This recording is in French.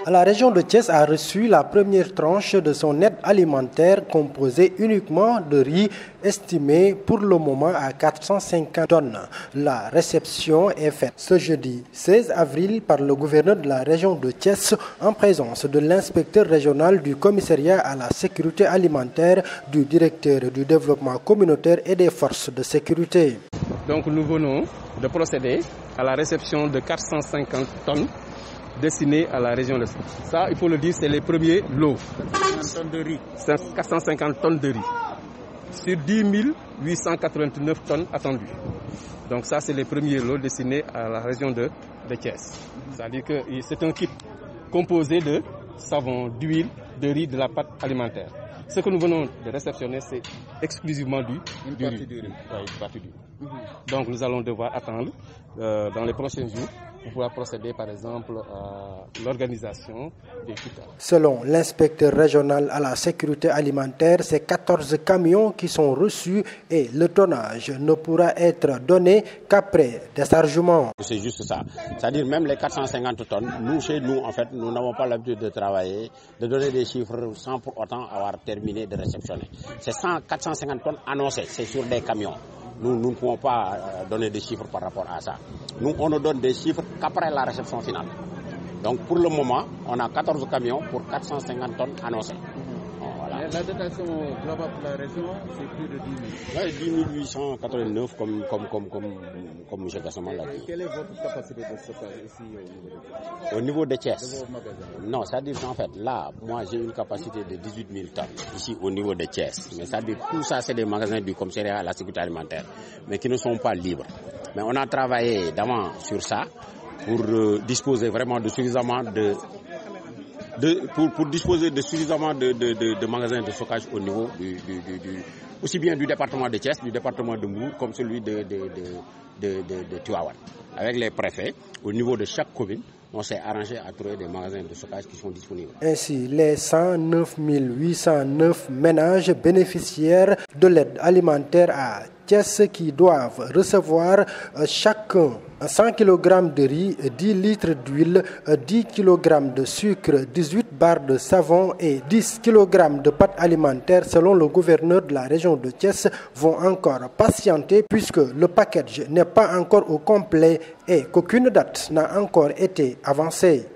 La région de Thiès a reçu la première tranche de son aide alimentaire composée uniquement de riz, estimée pour le moment à 450 tonnes. La réception est faite ce jeudi 16 avril par le gouverneur de la région de Thiès en présence de l'inspecteur régional du commissariat à la sécurité alimentaire, du directeur du développement communautaire et des forces de sécurité. Donc nous venons de procéder à la réception de 450 tonnes destinés à la région de Thiès. Ça, il faut le dire, c'est les premiers lots. 450 tonnes de riz. Sur 10 889 tonnes attendues. Donc ça, c'est les premiers lots destinés à la région de Thiès. C'est-à-dire que c'est un kit composé de savon, d'huile, de riz, de la pâte alimentaire. Ce que nous venons de réceptionner, c'est exclusivement du riz. Donc nous allons devoir attendre dans les prochains jours pour pouvoir procéder par exemple à l'organisation des quotas. Selon l'inspecteur régional à la sécurité alimentaire, c'est 14 camions qui sont reçus et le tonnage ne pourra être donné qu'après déchargement. C'est juste ça. C'est-à-dire même les 450 tonnes, nous chez nous en fait, nous n'avons pas l'habitude de travailler, de donner des chiffres sans pour autant avoir terminé de réceptionner. C'est 450 tonnes annoncées, c'est sur des camions. Nous ne pouvons pas donner des chiffres par rapport à ça. Nous, on ne donne des chiffres qu'après la réception finale. Donc pour le moment, on a 14 camions pour 450 tonnes annoncées. Voilà. La dotation globale pour la région, c'est plus de 10 000. Ouais, 10 889 comme M. Gassama l'a dit. Quelle est votre capacité de stockage ici au niveau de Thiès? De vos magasins? Non, c'est-à-dire qu'en fait, là, moi j'ai une capacité de 18 000 tonnes ici au niveau de Thiès. Mais c'est-à-dire tout ça, c'est des magasins du commissariat à la sécurité alimentaire, mais qui ne sont pas libres. Mais on a travaillé d'avant sur ça pour disposer vraiment de suffisamment pour disposer de suffisamment de magasins de stockage au niveau aussi bien du département de Thiès, du département de Mbour, comme celui de Tivaouane. Avec les préfets, au niveau de chaque commune, on s'est arrangé à trouver des magasins de stockage qui sont disponibles. Ainsi, les 109 809 ménages bénéficiaires de l'aide alimentaire à Thiès qui doivent recevoir chacun 100 kg de riz, 10 litres d'huile, 10 kg de sucre, 18 barres de savon et 10 kg de pâte alimentaire selon le gouverneur de la région de Thiès vont encore patienter puisque le package n'est pas encore au complet et qu'aucune date n'a encore été avancée.